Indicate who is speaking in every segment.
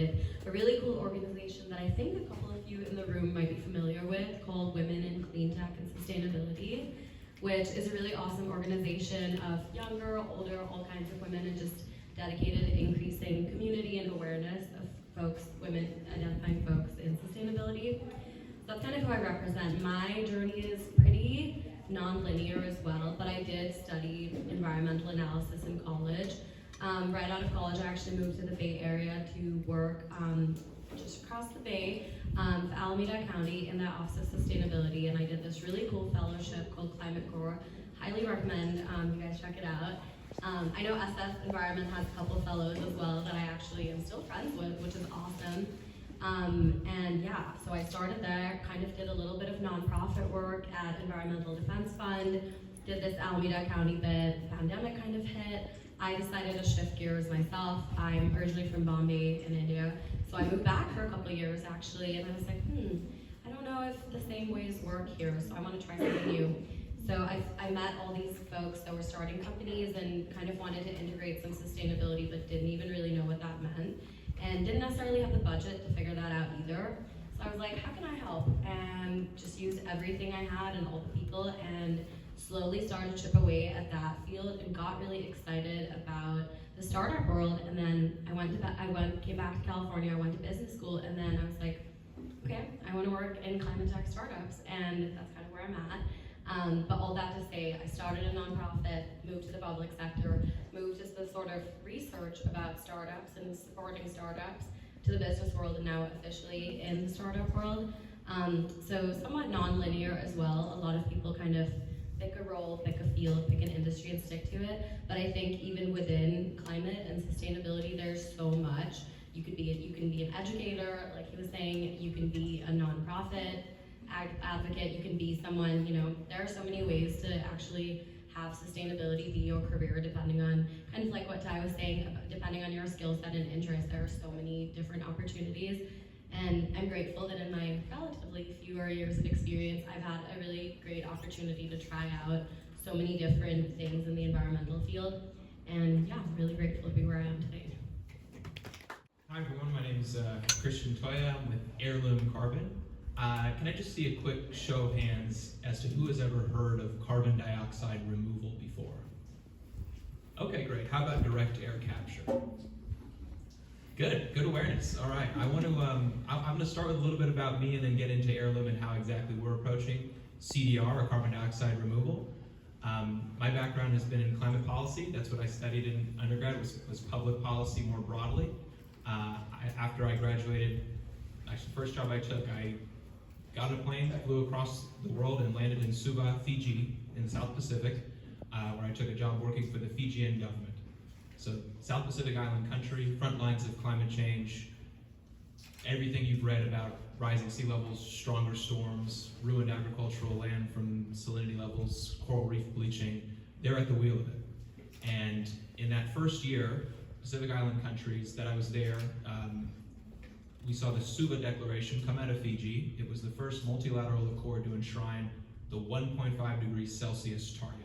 Speaker 1: with a really cool organization that I think a couple of you in the room might be familiar with, called Women in Clean Tech and Sustainability, which is a really awesome organization of younger, older, all kinds of women, and just dedicated to increasing community and awareness of folks, women identifying folks in sustainability. So that's kind of who I represent. My journey is pretty non-linear as well, but I did study environmental analysis in college. Right out of college, I actually moved to the Bay Area to work just across the Bay for Alameda County in the Office of Sustainability, and I did this really cool fellowship called Climate Core. Highly recommend you guys check it out. I know SF Environment has a couple fellows as well that I actually am still friends with, which is awesome. And yeah, so I started there, kind of did a little bit of nonprofit work at Environmental Defense Fund, did this Alameda County bit, the pandemic kind of hit. I decided to shift gears myself. I'm originally from Bombay in India, so I moved back for a couple of years actually, and I was like, I don't know if the same ways work here, so I want to try something new. So I met all these folks that were starting companies and kind of wanted to integrate some sustainability, but didn't even really know what that meant, and didn't necessarily have the budget to figure that out either. So I was like, how can I help? And just used everything I had and all the people, and slowly started to chip away at that field and got really excited about the startup world. And then came back to California, I went to business school, and then I was like, okay, I want to work in climate tech startups, and that's kind of where I'm at. But all that to say, I started a nonprofit, moved to the public sector, moved as the sort of research about startups and supporting startups to the business world, and now officially in the startup world. So somewhat non-linear as well. A lot of people kind of pick a role, pick a field, pick an industry and stick to it. But I think even within climate and sustainability, there's so much. You can be an educator, like he was saying, you can be a nonprofit advocate, you can be someone, there are so many ways to actually have sustainability be your career, depending on, kind of like what Ty was saying, depending on your skill set and interest. There are so many different opportunities. And I'm grateful that in my relatively fewer years of experience, I've had a really great opportunity to try out so many different things in the environmental field. And yeah, I'm really grateful to be where I am today.
Speaker 2: Hi everyone, my name is Theuer. I'm with Heirloom Carbon. Can I just see a quick show of hands as to who has ever heard of carbon dioxide removal before? Okay, great. How about direct air capture? Good awareness. All right, I'm going to start with a little bit about me and then get into Heirloom and how exactly we're approaching CDR, or carbon dioxide removal. My background has been in climate policy. That's what I studied in undergrad, was public policy more broadly. After I graduated, actually the first job I took, I got on a plane that flew across the world and landed in Suva, Fiji, in the South Pacific, where I took a job working for the Fijian government. So South Pacific island country, front lines of climate change, everything you've read about rising sea levels, stronger storms, ruined agricultural land from salinity levels, coral reef bleaching, they're at the wheel of it. And in that first year, Pacific island countries that I was there, we saw the Suva Declaration come out of Fiji. It was the first multilateral accord to enshrine the 1.5 degrees Celsius target,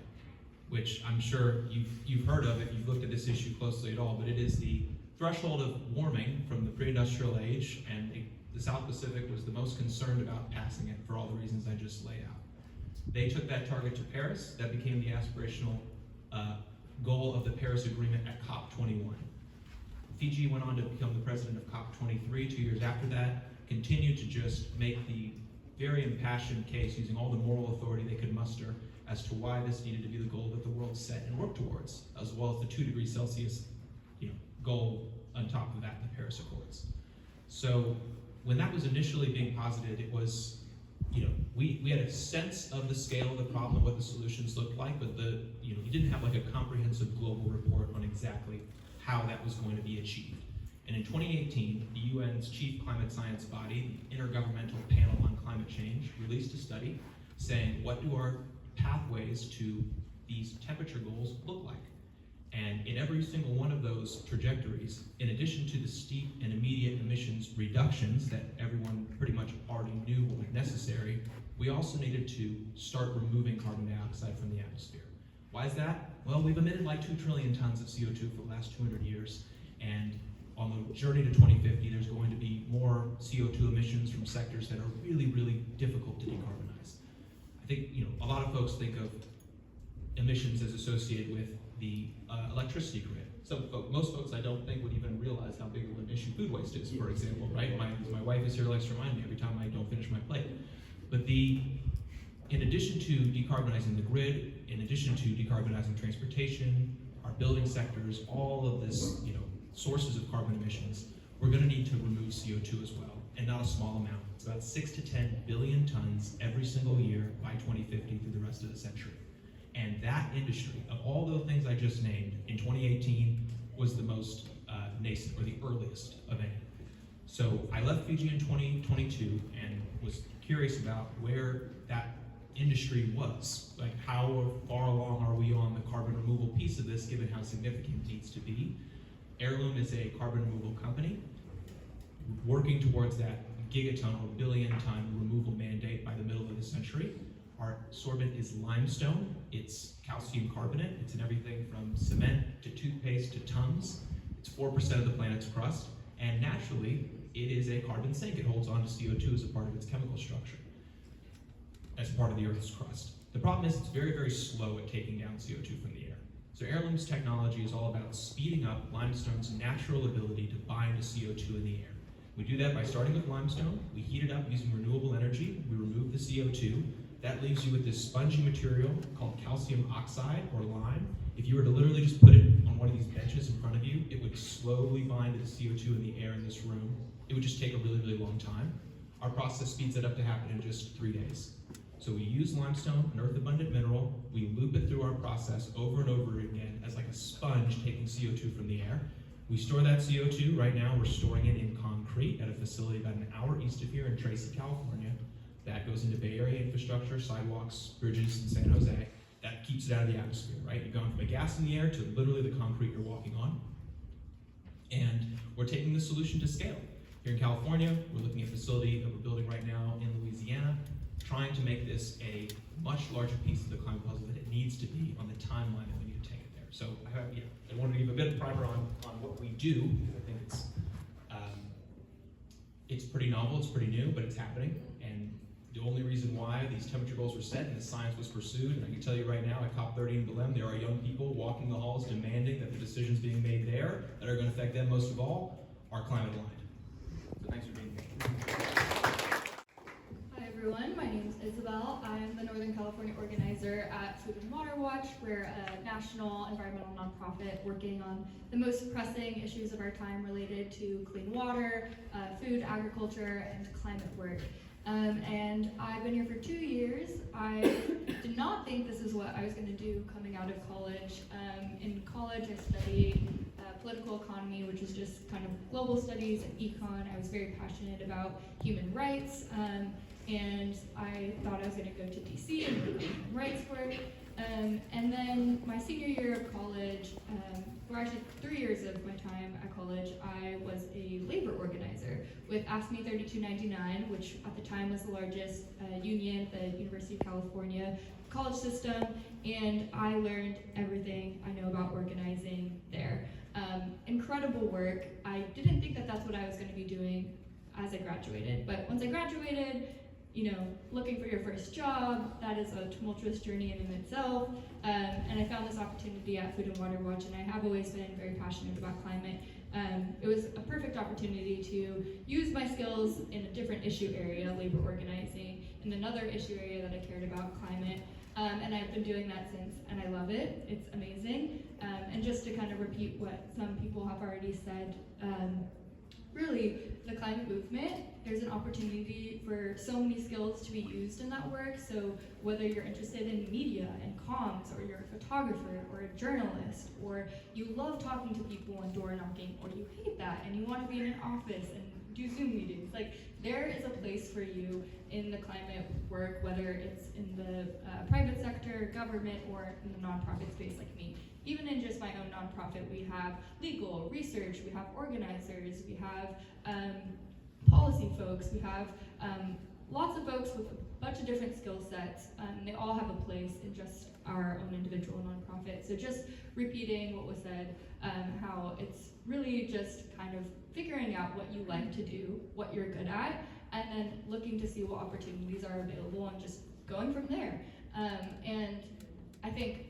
Speaker 2: which I'm sure you've heard of if you've looked at this issue closely at all, but it is the threshold of warming from the pre-industrial age, and the South Pacific was the most concerned about passing it for all the reasons I just laid out. They took that target to Paris. That became the aspirational goal of the Paris Agreement at COP21. Fiji went on to become the president of COP23 2 years after that, continued to just make the very impassioned case using all the moral authority they could muster as to why this needed to be the goal that the world set and worked towards, as well as the 2 degrees Celsius goal on top of that in the Paris Accords. So when that was initially being posited, it was, we had a sense of the scale of the problem, what the solutions looked like, but you didn't have like a comprehensive global report on exactly how that was going to be achieved. And in 2018, the UN's chief climate science body, the Intergovernmental Panel on Climate Change, released a study saying, what do our pathways to these temperature goals look like? And in every single one of those trajectories, in addition to the steep and immediate emissions reductions that everyone pretty much already knew were necessary, we also needed to start removing carbon dioxide from the atmosphere. Why is that? Well, we've emitted like 2 trillion tons of CO2 for the last 200 years, and on the journey to 2050, there's going to be more CO2 emissions from sectors that are really, really difficult to decarbonize. I think, a lot of folks think of emissions as associated with the electricity grid. Most folks I don't think would even realize how big of an issue food waste is, for example, right? My wife is here, likes to remind me every time I don't finish my plate. But in addition to decarbonizing the grid, in addition to decarbonizing transportation, our building sectors, all of this, sources of carbon emissions, we're going to need to remove CO2 as well, and not a small amount. It's about 6 to 10 billion tons every single year by 2050 through the rest of the century. And that industry, of all the things I just named, in 2018 was the most nascent, or the earliest of any. So I left Fiji in 2022 and was curious about where that industry was. Like, how far along are we on the carbon removal piece of this, given how significant it needs to be? Heirloom is a carbon removal company working towards that gigaton or billion-ton removal mandate by the middle of the century. Our sorbent is limestone. It's calcium carbonate. It's in everything from cement to toothpaste to Tums. It's 4% of the planet's crust, and naturally, it is a carbon sink. It holds on to CO2 as a part of its chemical structure, as part of the Earth's crust. The problem is it's very, very slow at taking down CO2 from the air. So Heirloom's technology is all about speeding up limestone's natural ability to bind to CO2 in the air. We do that by starting with limestone. We heat it up using renewable energy. We remove the CO2. That leaves you with this spongy material called calcium oxide, or lime. If you were to literally just put it on one of these benches in front of you, it would slowly bind to the CO2 in the air in this room. It would just take a really, really long time. Our process speeds it up to happen in just 3 days. So we use limestone, an earth-abundant mineral. We loop it through our process over and over again as like a sponge taking CO2 from the air. We store that CO2. Right now, we're storing it in concrete at a facility about an hour east of here in Tracy, California. That goes into Bay Area infrastructure, sidewalks, bridges in San Jose. That keeps it out of the atmosphere, right? You're going from a gas in the air to literally the concrete you're walking on. And we're taking the solution to scale. Here in California, we're looking at a facility that we're building right now in Louisiana, trying to make this a much larger piece of the climate puzzle that it needs to be on the timeline that we need to take it there. So I wanted to give a bit of primer on what we do, because I think it's pretty novel, it's pretty new, but it's happening. And the only reason why these temperature goals were set and the science was pursued, and I can tell you right now, at COP30 in Belém, there are young people walking the halls demanding that the decisions being made there that are going to affect them most of all are climate aligned. So thanks for being here.
Speaker 3: Hi everyone, my name is Isabel. I'm the Northern California organizer at Food and Water Watch. We're a national environmental nonprofit working on the most pressing issues of our time related to clean water, food, agriculture, and climate work. And I've been here for 2 years. I did not think this is what I was going to do coming out of college. In college, I studied political economy, which is just kind of global studies and econ. I was very passionate about human rights, and I thought I was going to go to DC and do human rights work. And then my senior year of college, or actually 3 years of my time at college, I was a labor organizer with AFSCME 3299, which at the time was the largest union at the University of California college system, and I learned everything I know about organizing there. Incredible work. I didn't think that that's what I was going to be doing as I graduated, but once I graduated, looking for your first job, that is a tumultuous journey in itself. And I found this opportunity at Food and Water Watch, and I have always been very passionate about climate. It was a perfect opportunity to use my skills in a different issue area, labor organizing, in another issue area that I cared about, climate. And I've been doing that since, and I love it. It's amazing. And just to kind of repeat what some people have already said, really, the climate movement, there's an opportunity for so many skills to be used in that work. So whether you're interested in media and comms, or you're a photographer or a journalist, or you love talking to people and door knocking, or you hate that and you want to be in an office and do Zoom meetings, like, there is a place for you in the climate work, whether it's in the private sector, government, or in the nonprofit space like me. Even in just my own nonprofit, we have legal, research, we have organizers, we have policy folks, we have lots of folks with bunch of different skill sets, and they all have a place in just our own individual nonprofit. So just repeating what was said, how it's really just kind of figuring out what you like to do, what you're good at, and then looking to see what opportunities are available and just going from there. And I think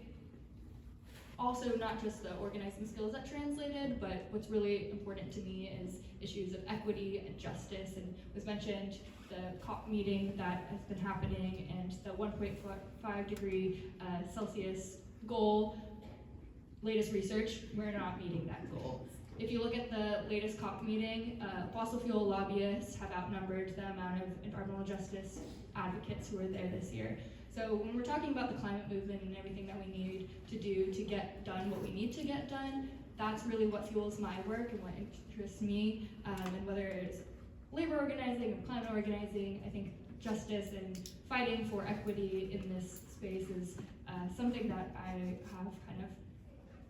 Speaker 3: also not just the organizing skills that translated, but what's really important to me is issues of equity and justice, and was mentioned the COP meeting that has been happening and the 1.5 degree Celsius goal. Latest research, we're not meeting that goal. If you look at the latest COP meeting, fossil fuel lobbyists have outnumbered the amount of environmental justice advocates who were there this year. So when we're talking about the climate movement and everything that we need to do to get done what we need to get done, that's really what fuels my work and what interests me. And whether it's labor organizing and climate organizing, I think justice and fighting for equity in this space is something that I have kind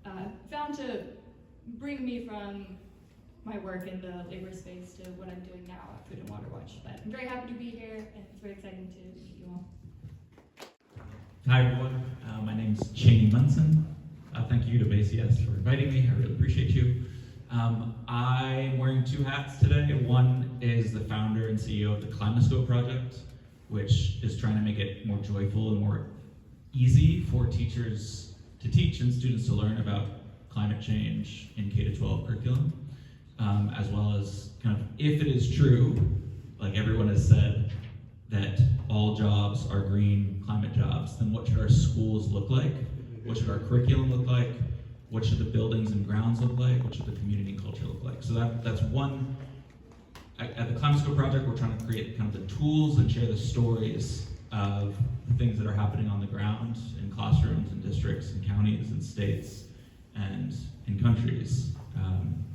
Speaker 3: of found to bring me from my work in the labor space to what I'm doing now at Food and Water Watch. But I'm very happy to be here, and it's very exciting to meet you all.
Speaker 4: Hi everyone, my name's Cheney Munson. Thank you to BAYCS for inviting me, I really appreciate you. I'm wearing two hats today. One is the founder and CEO of the Climascope project, which is trying to make it more joyful and more easy for teachers to teach and students to learn about climate change in K-12 curriculum, as well as kind of, if it is true, like everyone has said, that all jobs are green climate jobs, then what should our schools look like? What should our curriculum look like? What should the buildings and grounds look like? What should the community and culture look like? So that's one. At the Climascope project, we're trying to create kind of the tools and share the stories of the things that are happening on the ground in classrooms and districts and counties and states and in countries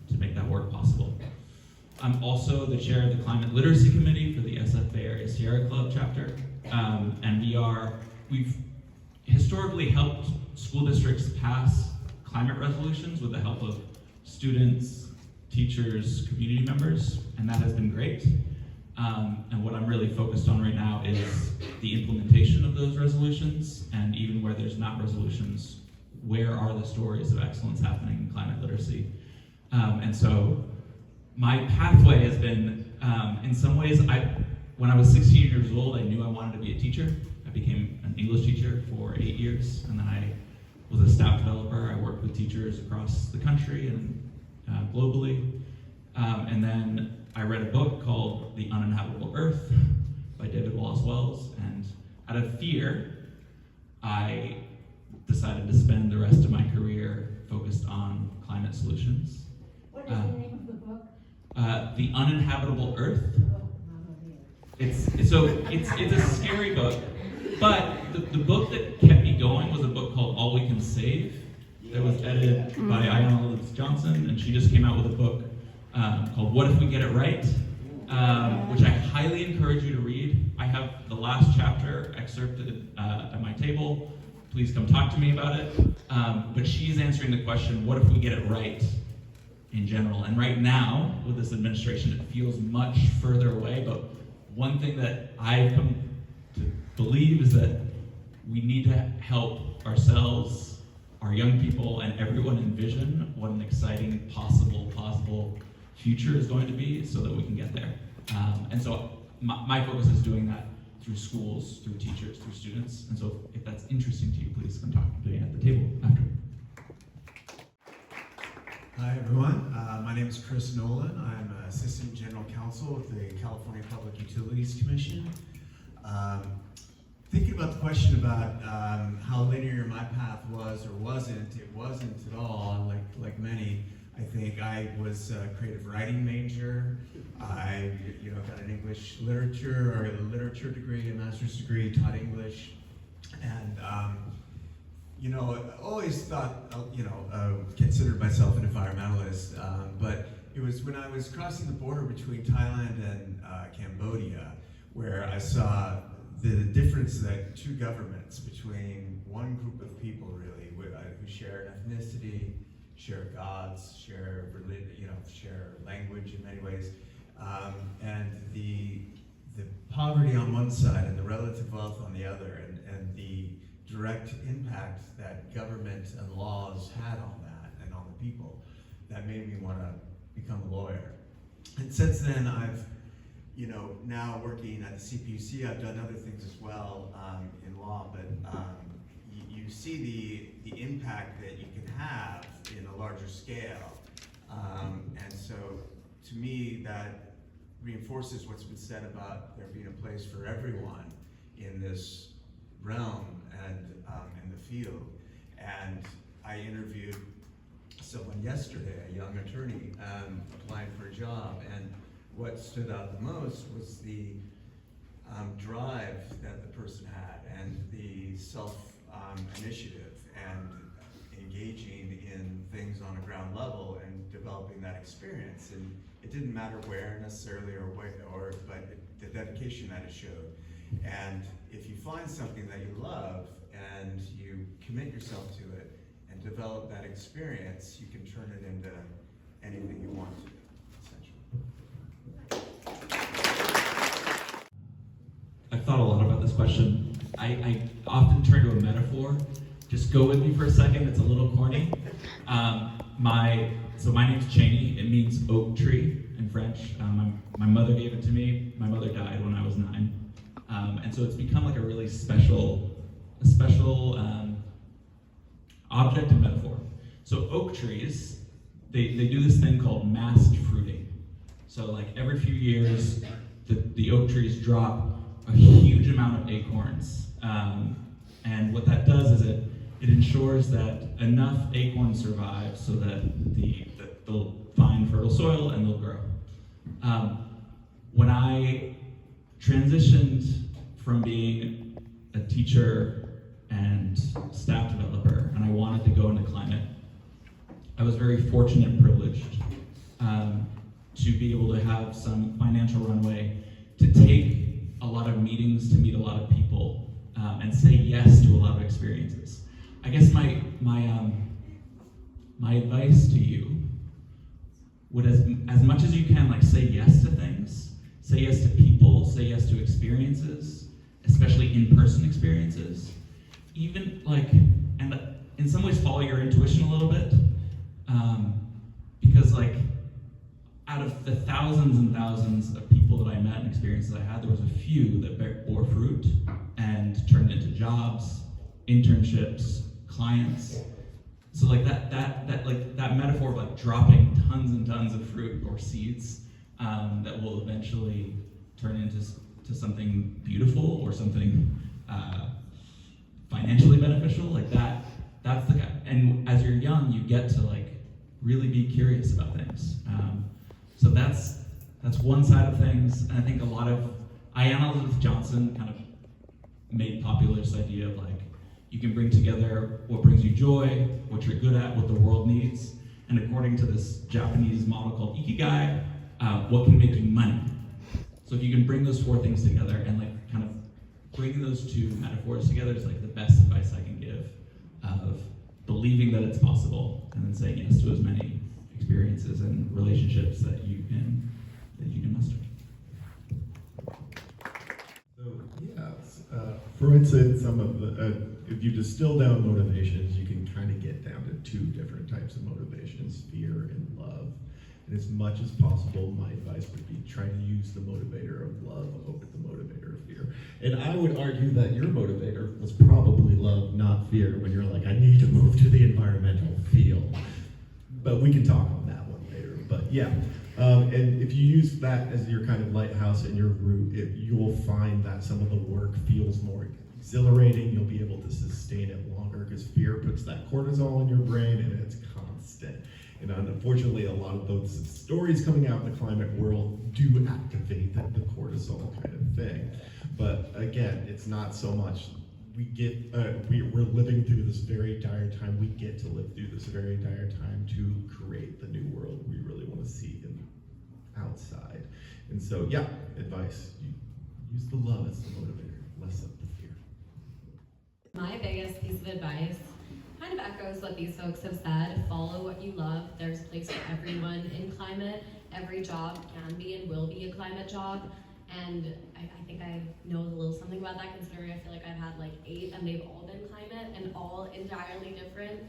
Speaker 4: to make that work possible. I'm also the chair of the Climate Literacy Committee for the SF Bay Area Sierra Club chapter, and we've historically helped school districts pass climate resolutions with the help of students, teachers, community members, and that has been great. And what I'm really focused on right now is the implementation of those resolutions, and even where there's not resolutions, where are the stories of excellence happening in climate literacy? And so my pathway has been, in some ways, when I was 16 years old, I knew I wanted to be a teacher. I became an English teacher for 8 years, and then I was a staff developer. I worked with teachers across the country and globally. And then I read a book called The Uninhabitable Earth by David Wallace Wells, and out of fear, I decided to spend the rest of my career focused on climate solutions.
Speaker 5: What is the name of the book?
Speaker 4: The Uninhabitable Earth. It's a scary book, but the book that kept me going was a book called All We Can Save, that was edited by Ayanna Lewis Johnson, and she just came out with a book called What If We Get It Right, which I highly encourage you to read. I have the last chapter excerpted at my table. Please come talk to me about it. But she's answering the question, what if we get it right in general? And right now, with this administration, it feels much further away, but one thing that I've come to believe is that we need to help ourselves, our young people, and everyone envision what an exciting, possible future is going to be so that we can get there. And so my focus is doing that through schools, through teachers, through students. And so if that's interesting to you, please come talk to me at the table after.
Speaker 6: Hi everyone, my name is Chris Nolan. I'm Assistant General Counsel with the California Public Utilities Commission. Thinking about the question about how linear my path was or wasn't, it wasn't at all, like many. I think I was a creative writing major. I got an English literature or a literature degree, a master's degree, taught English, and always thought, considered myself an environmentalist, but it was when I was crossing the border between Thailand and Cambodia where I saw the difference that two governments, between one group of people really, who share an ethnicity, share gods, share religion, share language in many ways, and the poverty on one side and the relative wealth on the other, and the direct impact that government and laws had on that and on the people, that made me want to become a lawyer. And since then, I've, now working at the CPUC, I've done other things as well in law, but you see the impact that you can have in a larger scale. And so, to me, that reinforces what's been said about there being a place for everyone in this realm and in the field. And I interviewed someone yesterday, a young attorney, applying for a job, and what stood out the most was the drive that the person had and the self-initiative and engaging in things on a ground level and developing that experience. And it didn't matter where necessarily but the dedication that it showed. And if you find something that you love and you commit yourself to it and develop that experience, you can turn it into anything you want to, essentially.
Speaker 4: I've thought a lot about this question. I often turn to a metaphor. Just go with me for a second, it's a little corny. My name's Cheney, it means oak tree in French. My mother gave it to me. My mother died when I was 9. And so it's become like a really special object and metaphor. So oak trees, they do this thing called massed fruiting. So like every few years, the oak trees drop a huge amount of acorns. And what that does is it ensures that enough acorns survive so that they'll find fertile soil and they'll grow. When I transitioned from being a teacher and staff developer, and I wanted to go into climate, I was very fortunate and privileged to be able to have some financial runway to take a lot of meetings, to meet a lot of people, and say yes to a lot of experiences. I guess my advice to you would, as much as you can, like, say yes to things, say yes to people, say yes to experiences, especially in-person experiences. Even and in some ways follow your intuition a little bit, because out of the thousands and thousands of people that I met and experiences I had, there was a few that bore fruit and turned into jobs, internships, clients. So that metaphor of dropping tons and tons of fruit or seeds that will eventually turn into something beautiful or something financially beneficial, that's the guy. And as you're young, you get to really be curious about things. So that's one side of things. And I think Ayanna Elizabeth Johnson kind of made popular this idea of you can bring together what brings you joy, what you're good at, what the world needs, and according to this Japanese model called Ikigai, what can make you money. So if you can bring those 4 things together and kind of bringing those 2 metaphors together is the best advice I can give of believing that it's possible and then saying yes to as many experiences and relationships that you can muster.
Speaker 7: So yes, for instance, some of the if you distill down motivations, you can kind of get down to 2 different types of motivations: fear and love. And as much as possible, my advice would be try to use the motivator of love over the motivator of fear. And I would argue that your motivator was probably love, not fear, when you're like, I need to move to the environmental field. But we can talk on that one later. But yeah, and if you use that as your kind of lighthouse and your route, you will find that some of the work feels more exhilarating. You'll be able to sustain it longer because fear puts that cortisol in your brain and it's constant. And unfortunately, a lot of those stories coming out in the climate world do activate the cortisol kind of thing. But again, it's not so much. We're living through this very dire time. We get to live through this very dire time to create the new world we really want to see outside. And so, yeah, advice: use the love as the motivator, less of the fear.
Speaker 1: My biggest piece of advice kind of echoes what these folks have said. Follow what you love. There's a place for everyone in climate. Every job can be and will be a climate job. And I think I know a little something about that, considering I feel like I've had like 8 and they've all been climate and all entirely different.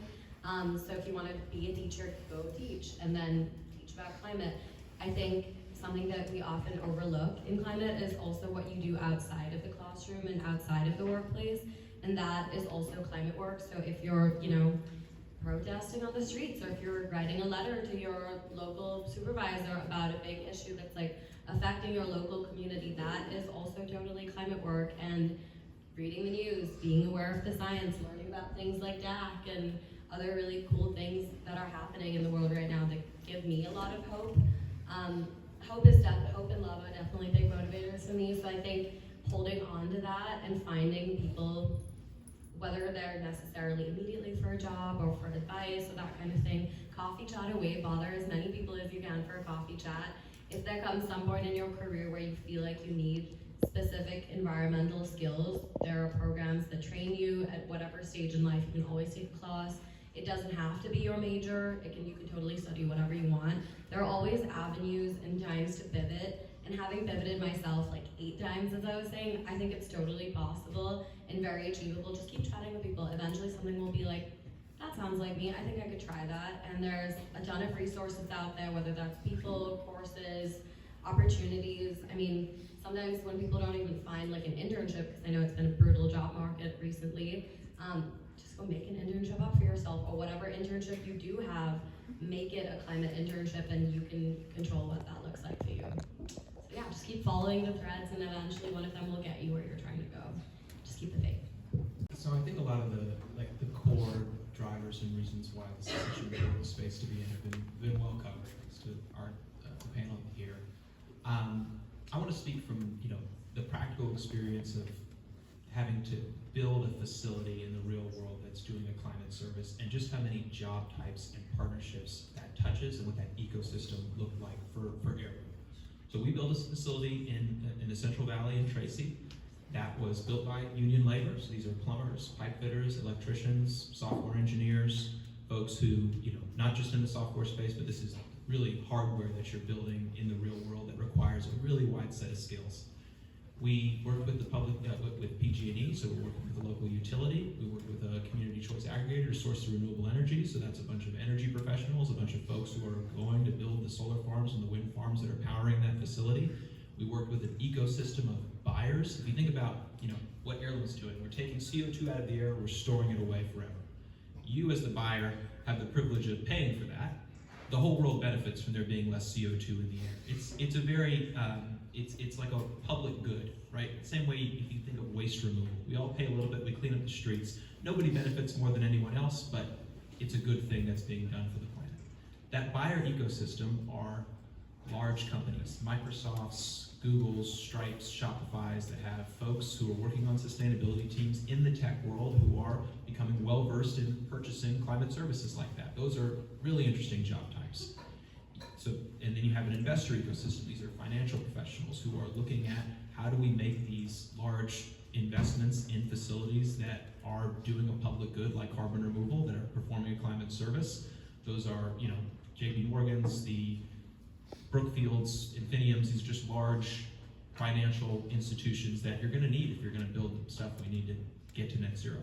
Speaker 1: So if you want to be a teacher, go teach and then teach about climate. I think something that we often overlook in climate is also what you do outside of the classroom and outside of the workplace, and that is also climate work. So if you're, protesting on the streets, or if you're writing a letter to your local supervisor about a big issue that's like affecting your local community, that is also totally climate work. And reading the news, being aware of the science, learning about things like DAC and other really cool things that are happening in the world right now that give me a lot of hope. Hope and love are definitely big motivators for me. So I think holding on to that and finding people, whether they're necessarily immediately for a job or for advice or that kind of thing, coffee chat away, bother as many people as you can for a coffee chat. If there comes some point in your career where you feel like you need specific environmental skills, there are programs that train you at whatever stage in life. You can always take a class. It doesn't have to be your major. You can totally study whatever you want. There are always avenues and times to pivot. And having pivoted myself like 8 times, as I was saying, I think it's totally possible and very achievable. Just keep chatting with people. Eventually something will be like, that sounds like me. I think I could try that. And there's a ton of resources out there, whether that's people, courses, opportunities. I mean, sometimes when people don't even find like an internship, because I know it's been a brutal job market recently, just go make an internship up for yourself, or whatever internship you do have, make it a climate internship and you can control what that looks like for you. So yeah, just keep following the threads and eventually one of them will get you where you're trying to go. Just keep the faith.
Speaker 2: So I think a lot of the core drivers and reasons why this is such a important space to be in have been well covered, thanks to our the panel here. I want to speak from the practical experience of having to build a facility in the real world that's doing a climate service, and just how many job types and partnerships that touches and what that ecosystem looked like for Heirloom. So we built a facility in the Central Valley in Tracy that was built by union labor. So these are plumbers, pipe fitters, electricians, software engineers, folks who, not just in the software space, but this is really hardware that you're building in the real world that requires a really wide set of skills. We work with the public, with PG&E, so we're working with a local utility. We work with a community choice aggregator to source the renewable energy, so that's a bunch of energy professionals, a bunch of folks who are going to build the solar farms and the wind farms that are powering that facility. We work with an ecosystem of buyers. If you think about, what Heirloom's doing, we're taking CO2 out of the air, we're storing it away forever. You as the buyer have the privilege of paying for that. The whole world benefits from there being less CO2 in the air. It's a very, it's like a public good, right? Same way if you think of waste removal. We all pay a little bit, we clean up the streets. Nobody benefits more than anyone else, but it's a good thing that's being done for the planet. That buyer ecosystem are large companies, Microsofts, Googles, Stripes, Shopifys, that have folks who are working on sustainability teams in the tech world who are becoming well-versed in purchasing climate services like that. Those are really interesting job types. So, and then you have an investor ecosystem. These are financial professionals who are looking at how do we make these large investments in facilities that are doing a public good, like carbon removal, that are performing a climate service. Those are, JP Morgan's, the Brookfields, Infiniums, these just large financial institutions that you're going to need if you're going to build the stuff we need to get to net zero.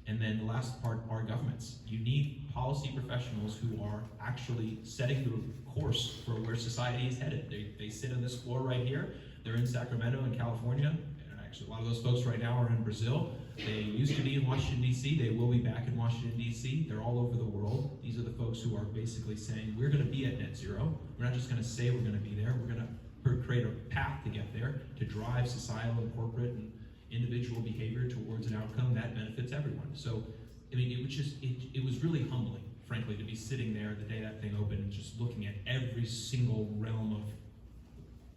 Speaker 2: And then the last part are governments. You need policy professionals who are actually setting the course for where society is headed. They sit on this floor right here. They're in Sacramento in California. And actually, a lot of those folks right now are in Brazil. They used to be in Washington, D.C. They will be back in Washington, D.C. They're all over the world. These are the folks who are basically saying, we're going to be at net zero. We're not just going to say we're going to be there. We're going to create a path to get there, to drive societal and corporate and individual behavior towards an outcome that benefits everyone. So, I mean, it was really humbling, frankly, to be sitting there the day that thing opened and just looking at every single realm of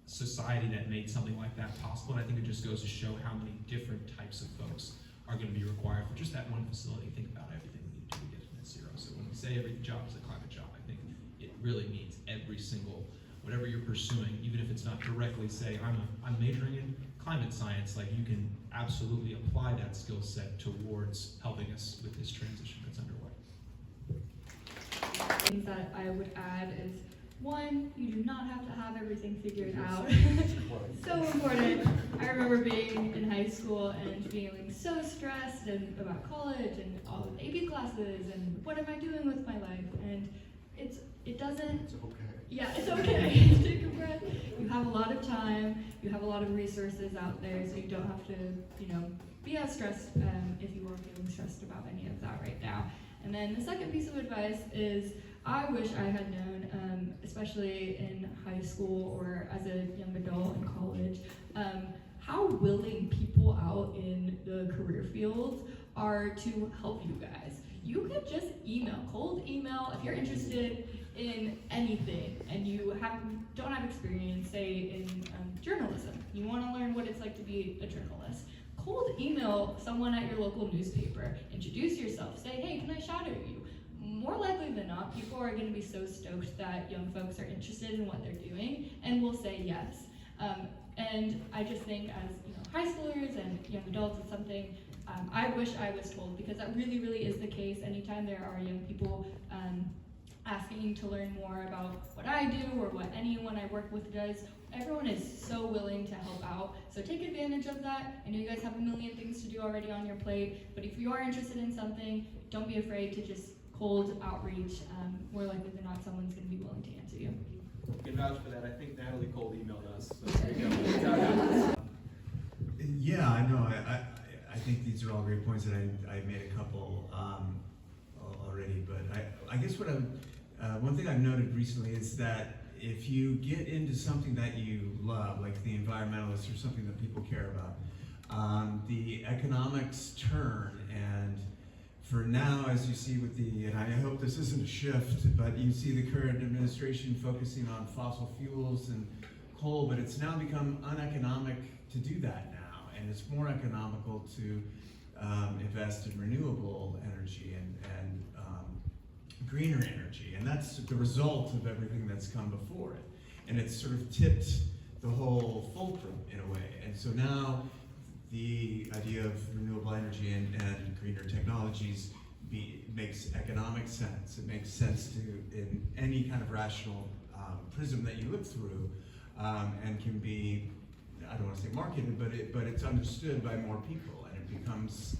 Speaker 2: society that made something like that possible. And I think it just goes to show how many different types of folks are going to be required for just that one facility. Think about everything we need to do to get to net zero. So when we say every job is a climate job, I think it really means every single, whatever you're pursuing, even if it's not directly say, I'm majoring in climate science, like you can absolutely apply that skill set towards helping us with this transition that's underway.
Speaker 3: Things that I would add is One, you do not have to have everything figured out. So important. I remember being in high school and feeling so stressed and about college and all the AP classes and what am I doing with my life? And it doesn't.
Speaker 7: It's okay.
Speaker 3: Yeah, it's okay. Take a breath. You have a lot of time. You have a lot of resources out there, so you don't have to, be as stressed if you are feeling stressed about any of that right now. And then the second piece of advice is I wish I had known, especially in high school or as a young adult in college, how willing people out in the career fields are to help you guys. You could just cold email, if you're interested in anything and you don't have experience, say in journalism, you want to learn what it's like to be a journalist. Cold email someone at your local newspaper, introduce yourself, say, hey, can I shadow you? More likely than not, people are going to be so stoked that young folks are interested in what they're doing and will say yes. And I just think as high schoolers and young adults, it's something I wish I was told, because that really, really is the case. Anytime there are young people asking to learn more about what I do or what anyone I work with does, everyone is so willing to help out. So take advantage of that. I know you guys have a million things to do already on your plate, but if you are interested in something, don't be afraid to just cold outreach. More likely than not, someone's going to be willing to answer you.
Speaker 8: I can vouch for that. I think Natalie cold emailed us. So there you go.
Speaker 6: Yeah, I know. I think these are all great points, and I made a couple already. But I guess one thing I've noted recently is that if you get into something that you love, like the environmentalists or something that people care about, the economics turn. And for now, as you see with and I hope this isn't a shift, but you see the current administration focusing on fossil fuels and coal, but it's now become uneconomic to do that now. And it's more economical to invest in renewable energy and greener energy. And that's the result of everything that's come before it. And it's sort of tipped the whole fulcrum in a way. And so now the idea of renewable energy and greener technologies makes economic sense. It makes sense in any kind of rational prism that you look through, and can be, I don't want to say marketed, but it's understood by more people, and it becomes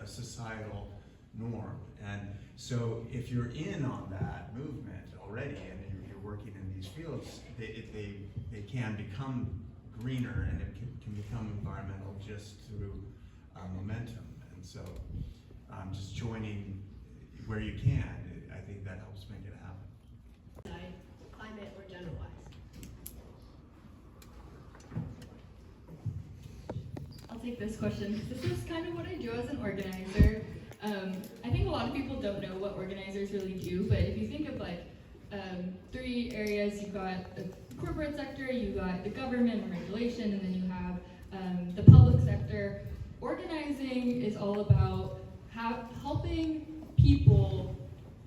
Speaker 6: a societal norm. And so if you're in on that movement already and you're working in these fields, they can become greener, and it can become environmental just through momentum. And so just joining where you can, I think that helps make it happen.
Speaker 5: Climate or generalized?
Speaker 3: I'll take this question. This is kind of what I do as an organizer. I think a lot of people don't know what organizers really do, but if you think of three areas, you've got the corporate sector, you've got the government and regulation, and then you have the public sector. Organizing is all about helping people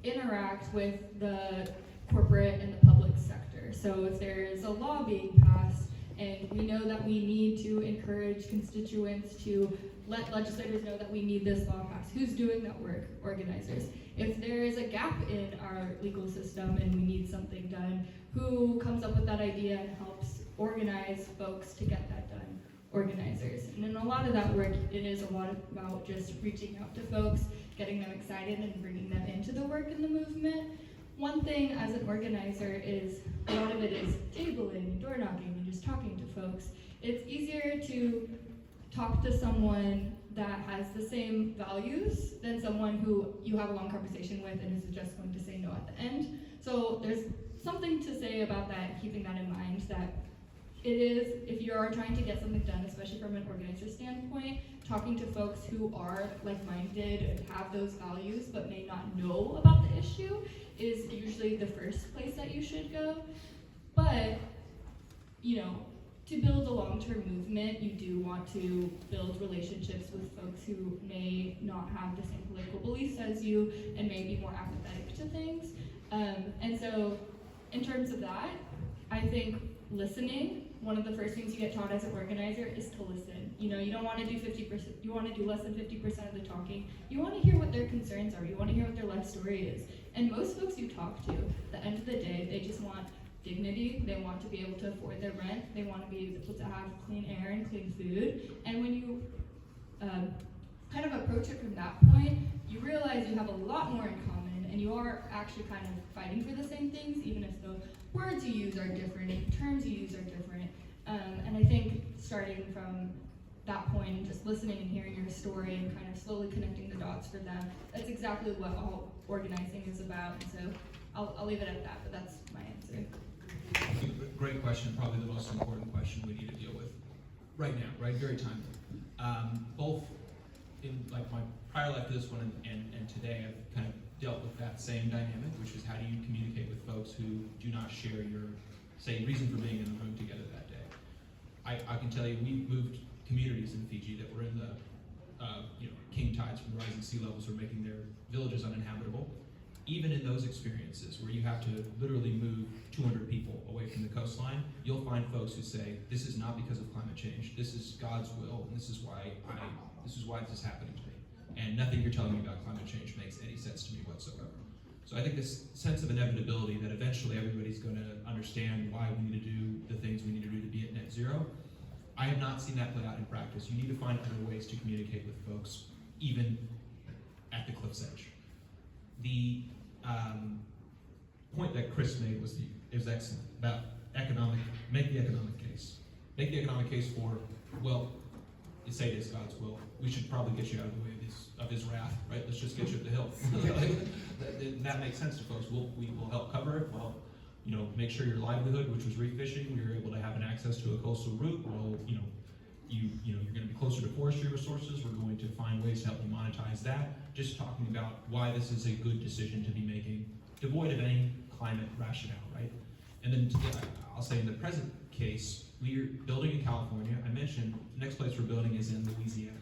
Speaker 3: interact with the corporate and the public sector. So if there is a law being passed, and we know that we need to encourage constituents to let legislators know that we need this law passed. Who's doing that work? Organizers. If there is a gap in our legal system and we need something done, who comes up with that idea and helps organize folks to get that done? Organizers. And in a lot of that work, it is a lot about just reaching out to folks, getting them excited and bringing them into the work in the movement. One thing as an organizer is a lot of it is tabling and door knocking and just talking to folks. It's easier to talk to someone that has the same values than someone who you have a long conversation with and is just going to say no at the end. So there's something to say about that, keeping that in mind, that it is, if you are trying to get something done, especially from an organizer standpoint, talking to folks who are like-minded and have those values but may not know about the issue is usually the first place that you should go. But, to build a long-term movement, you do want to build relationships with folks who may not have the same political beliefs as you and may be more apathetic to things. And so, in terms of that, I think listening, one of the first things you get taught as an organizer is to listen. You don't want to do 50%, you want to do less than 50% of the talking. You want to hear what they're concerns are. You want to hear what their life story is. And most folks you talk to, at the end of the day, they just want dignity. They want to be able to afford their rent. They want to be able to have clean air and clean food. And when you kind of approach it from that point, you realize you have a lot more in common, and you are actually kind of fighting for the same things, even if the words you use are different, and terms you use are different. And I think starting from that point and just listening and hearing your story and kind of slowly connecting the dots for them, that's exactly what all organizing is about. And so I'll leave it at that, but that's my answer.
Speaker 2: Great question, probably the most important question we need to deal with right now, right? Very timely. Both in like my prior life to this one and today, I've kind of dealt with that same dynamic, which is how do you communicate with folks who do not share your, say, reason for being in the room together that day. I can tell you, we moved communities in Fiji that were in the king tides from rising sea levels were making their villages uninhabitable. Even in those experiences where you have to literally move 200 people away from the coastline, you'll find folks who say, this is not because of climate change, this is God's will, and this is why this is happening to me. And nothing you're telling me about climate change makes any sense to me whatsoever. So I think this sense of inevitability that eventually everybody's going to understand why we need to do the things we need to do to be at net zero, I have not seen that play out in practice. You need to find other ways to communicate with folks, even at the cliff's edge. The point that Chris made was excellent about make the economic case. Make the economic case for, well, you say it is God's will. We should probably get you out of the way of his wrath, right? Let's just get you up the hill. That makes sense to folks. We will help cover it. Well, make sure your livelihood, which was reef fishing, we were able to have an access to a coastal route. Well, you're going to be closer to forestry resources. We're going to find ways to help you monetize that. Just talking about why this is a good decision to be making, devoid of any climate rationale, right? And then I'll say in the present case, we're building in California. I mentioned the next place we're building is in Louisiana.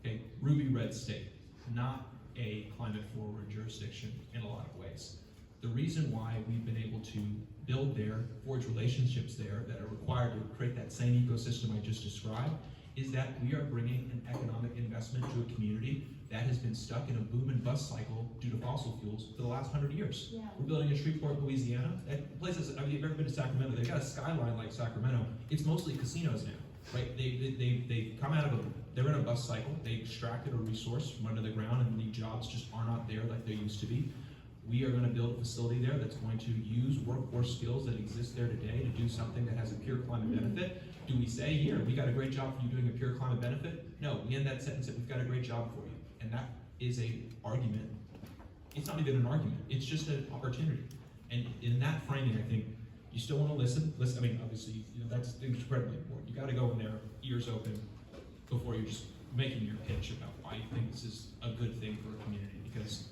Speaker 2: Okay, ruby red state, not a climate forward jurisdiction in a lot of ways. The reason why we've been able to build there, forge relationships there that are required to create that same ecosystem I just described, is that we are bringing an economic investment to a community that has been stuck in a boom and bust cycle due to fossil fuels for the last 100 years. Yeah. We're building in Shreveport, Louisiana. That places, if you've ever been to Sacramento, they've got a skyline like Sacramento. It's mostly casinos now, right? They come out of they're in a bust cycle. They extracted a resource from under the ground, and the jobs just are not there like they used to be. We are going to build a facility there that's going to use workforce skills that exist there today to do something that has a pure climate benefit. Do we say, here, we got a great job for you doing a pure climate benefit? No, we end that sentence that we've got a great job for you. And that is a argument. It's not even an argument. It's just an opportunity. And in that framing, I think you still want to listen. I mean, obviously, that's incredibly important. You got to go in there, ears open, before you're just making your pitch about why you think this is a good thing for a community. Because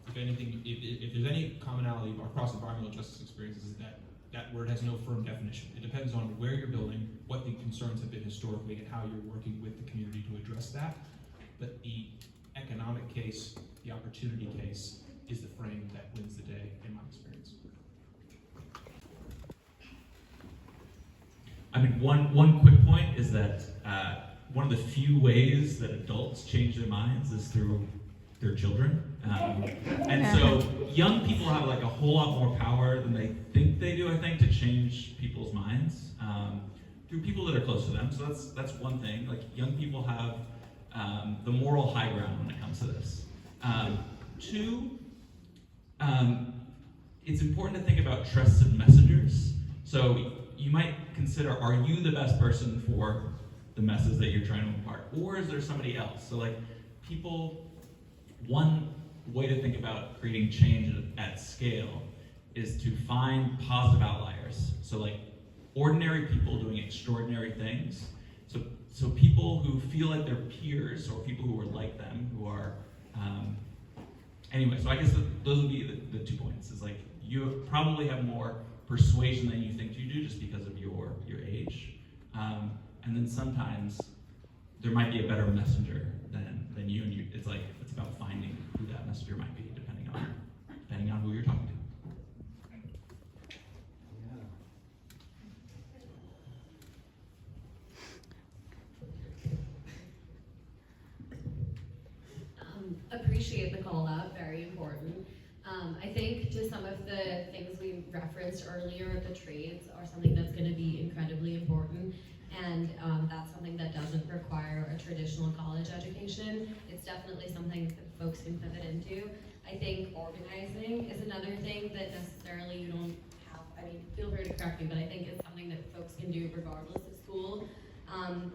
Speaker 2: if anything, if there's any commonality across environmental justice experiences, is that word has no firm definition. It depends on where you're building, what the concerns have been historically, and how you're working with the community to address that. But the economic case, the opportunity case, is the frame that wins the day, in my experience.
Speaker 4: I mean, one quick point is that one of the few ways that adults change their minds is through their children. And so young people have like a whole lot more power than they think they do, I think, to change people's minds through people that are close to them. So that's one thing. Like, young people have the moral high ground when it comes to this. Two, it's important to think about trusted messengers. So you might consider, are you the best person for the message that you're trying to impart? Or is there somebody else? So like, one way to think about creating change at scale is to find positive outliers. So like, ordinary people doing extraordinary things. So people who feel like they're peers, or people who are like them, who are, anyway, so I guess those would be the 2 points. Is like, you probably have more persuasion than you think you do just because of your age. And then sometimes there might be a better messenger than you, and it's about finding who that messenger might be, depending on who you're talking to.
Speaker 1: Appreciate appreciate the call out, very important. I think just some of the things we referenced earlier, the trades are something that's going to be incredibly important, and that's something that doesn't require a traditional college education. It's definitely something that folks can pivot into. I think organizing is another thing that necessarily you don't have, I mean, feel free to correct me, but I think it's something that folks can do regardless of school.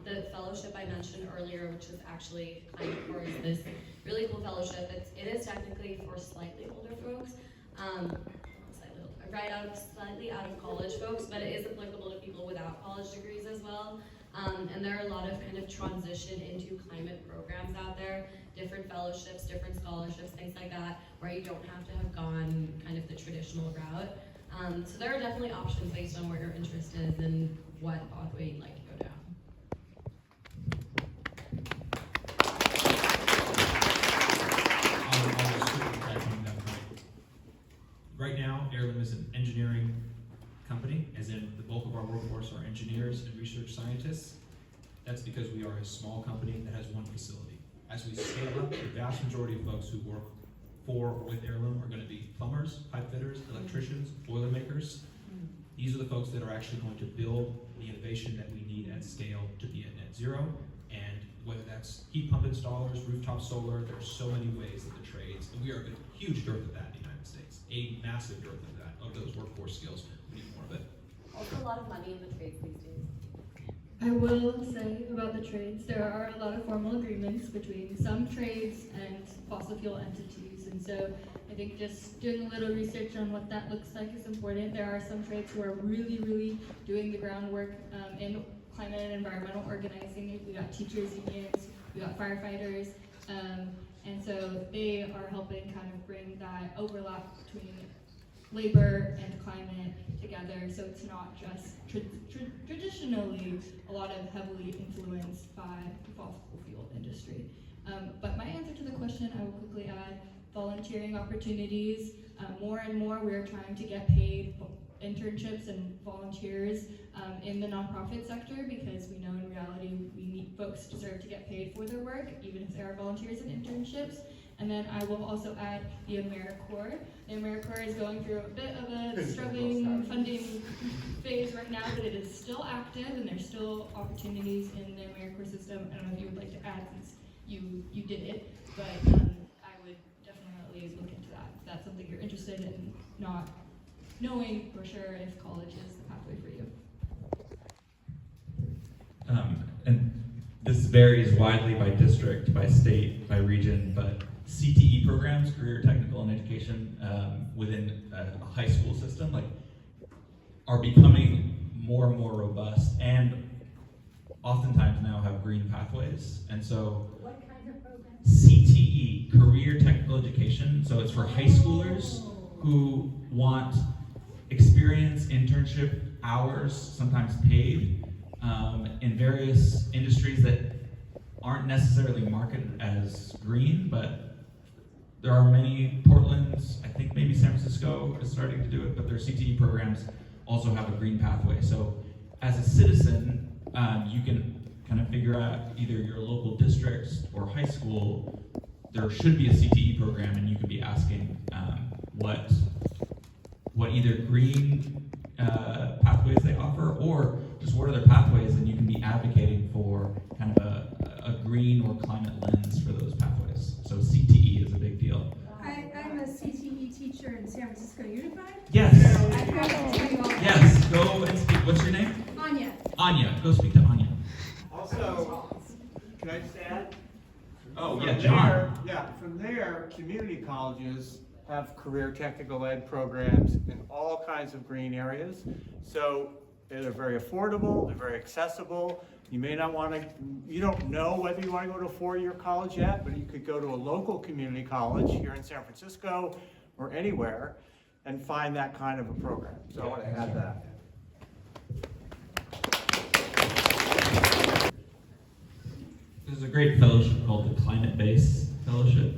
Speaker 1: The fellowship I mentioned earlier, which is actually kind of for this really cool fellowship, it is technically for slightly older folks, slightly out of college folks, but it is applicable to people without college degrees as well. And there are a lot of kind of transition into climate programs out there, different fellowships, different scholarships, things like that, where you don't have to have gone kind of the traditional route. So there are definitely options based on what your interest is and what pathway you'd like to go down.
Speaker 2: Right now, Heirloom is an engineering company, as in the bulk of our workforce are engineers and research scientists. That's because we are a small company that has one facility. As we scale up, the vast majority of folks who work for or with Heirloom are going to be plumbers, pipe fitters, electricians, boilermakers. These are the folks that are actually going to build the innovation that we need at scale to be at net zero. And whether that's heat pump installers, rooftop solar, there's so many ways that the trades, and we are a huge dearth of that in the United States, a massive dearth of that, of those workforce skills. We need more of it.
Speaker 1: Also a lot of money in the trades these days.
Speaker 3: I will say about the trades, there are a lot of formal agreements between some trades and fossil fuel entities, and so I think just doing a little research on what that looks like is important. There are some trades who are really doing the groundwork in climate and environmental organizing. We got teachers unions, we got firefighters, and so they are helping kind of bring that overlap between labor and climate together, so it's not just traditionally a lot of heavily influenced by the fossil fuel industry. But my answer to the question, I will quickly add volunteering opportunities. More and more we're trying to get paid internships and volunteers in the nonprofit sector, because we know in reality we need folks deserve to get paid for their work, even if there are volunteers and internships. And then I will also add the AmeriCorps. The AmeriCorps is going through a bit of a struggling funding phase right now, but it is still active and there's still opportunities in the AmeriCorps system. I don't know if you would like to add since you did it, but I would definitely look into that. If that's something you're interested in, not knowing for sure if college is the pathway for you.
Speaker 4: And this varies widely by district, by state, by region, but CTE programs, career technical and education, within a high school system, are becoming more and more robust, and oftentimes now have green pathways. And so,
Speaker 5: What kind of program?
Speaker 4: CTE, career technical education. So it's for high schoolers who want experience, internship hours, sometimes paid, in various industries that aren't necessarily marketed as green, but there are many. Portland's, I think maybe San Francisco is starting to do it, but their CTE programs also have a green pathway. So as a citizen, you can kind of figure out either your local districts or high school, there should be a CTE program, and you could be asking what either green pathways they offer, or just what are their pathways, and you can be advocating for kind of a green or climate lens for those pathways. So CTE is a big deal.
Speaker 5: I'm a CTE teacher in San Francisco Unified.
Speaker 4: Yes.
Speaker 5: I have to tell you all about
Speaker 4: Yes, go and speak. What's your name?
Speaker 5: Anya.
Speaker 4: Anya. Go speak to Anya.
Speaker 9: Also, can I just add?
Speaker 4: Oh,
Speaker 9: From
Speaker 4: yeah, John.
Speaker 9: From there, community colleges have career technical ed programs in all kinds of green areas. So they're very affordable, they're very accessible. You may not want to, you don't know whether you want to go to a four-year college yet, but you could go to a local community college here in San Francisco or anywhere and find that kind of a program. So I want to add that.
Speaker 4: There's a great fellowship called the Climate Base Fellowship.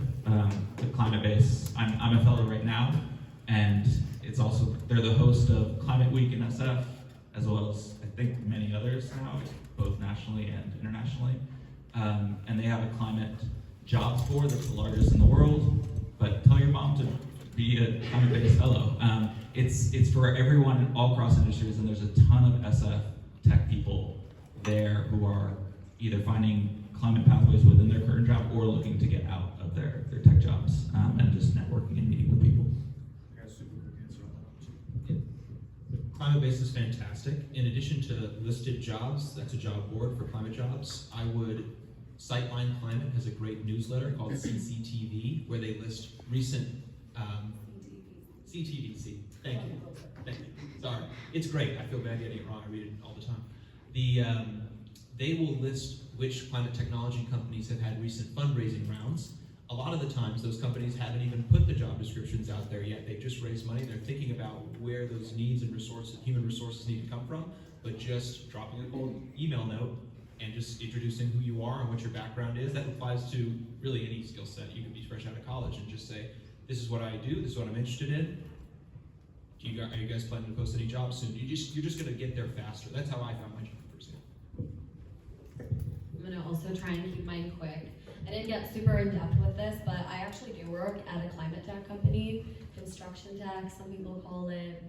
Speaker 4: The Climate Base, I'm a fellow right now, and it's also, they're the host of Climate Week in SF, as well as I think many others now, both nationally and internationally. And they have a climate jobs board that's the largest in the world. be a climate-based fellow. It's for everyone all across industries, and there's a ton of SF tech people there who are either finding climate pathways within their current job or looking to get out of their tech jobs, and just networking and meeting with people.
Speaker 8: I got a super quick answer on that one too.
Speaker 2: Climate-based is fantastic. In addition to listed jobs, that's a job board for climate jobs, I would, Sightline Climate has a great newsletter called CCTV, where they list recent, CTVC, thank you, sorry. It's great, I feel bad getting it wrong, I read it all the time. They will list which climate technology companies have had recent fundraising rounds. A lot of the times, those companies haven't even put the job descriptions out there yet. They've just raised money. They're thinking about where those needs and resources, human resources, need to come from. But just dropping a cold email note and just introducing who you are and what your background is, that applies to really any skill set. You could be fresh out of college and just say, "This is what I do. This is what I'm interested in. Are you guys planning to post any jobs soon?" You're just going to get there faster. That's how I found my job, for example.
Speaker 1: I'm gonna also try and keep mine quick. I didn't get super in depth with this, but I actually do work at a climate tech company, construction tech, some people call it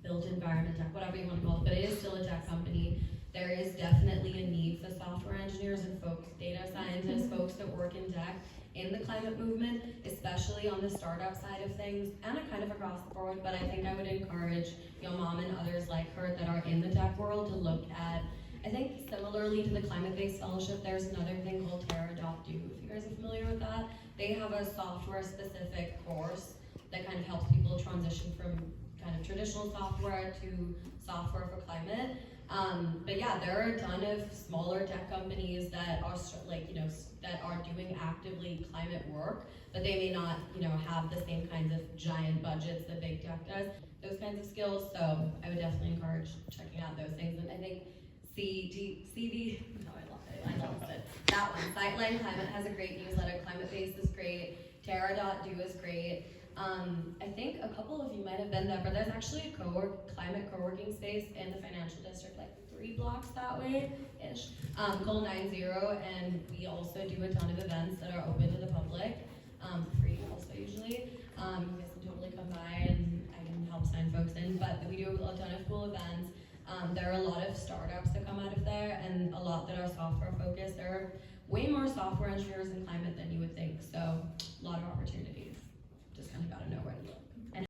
Speaker 1: built environment tech, whatever you want to call it, but it is still a tech company. There is definitely a need for software engineers and folks, data scientists, folks that work in tech in the climate movement, especially on the startup side of things, and kind of across the board, but I think I would encourage your mom and others like her that are in the tech world to look at, I think similarly to the climate-based fellowship, there's another thing called Terra.do, if you guys are familiar with that. They have a software-specific course that kind of helps people transition from kind of traditional software to software for climate. But yeah, there are a ton of smaller tech companies that are that are doing actively climate work, but they may not, have the same kinds of giant budgets that big tech does, those kinds of skills. So I would definitely encourage checking out those things. And I think I lost it. That one, Sightline Climate has a great newsletter. Climate-based is great. Terra.do is great. I think a couple of you might have been there, but there's actually a climate co-working space in the financial district, like 3 blocks that way-ish, called 90, and we also do a ton of events that are open to the public, free also usually. You guys can totally come by and I can help sign folks in, but we do a ton of cool events. There are a lot of startups that come out of there and a lot that are software focused. There are way more software engineers in climate than you would think, so a lot of opportunities. Just kind of gotta know where to look.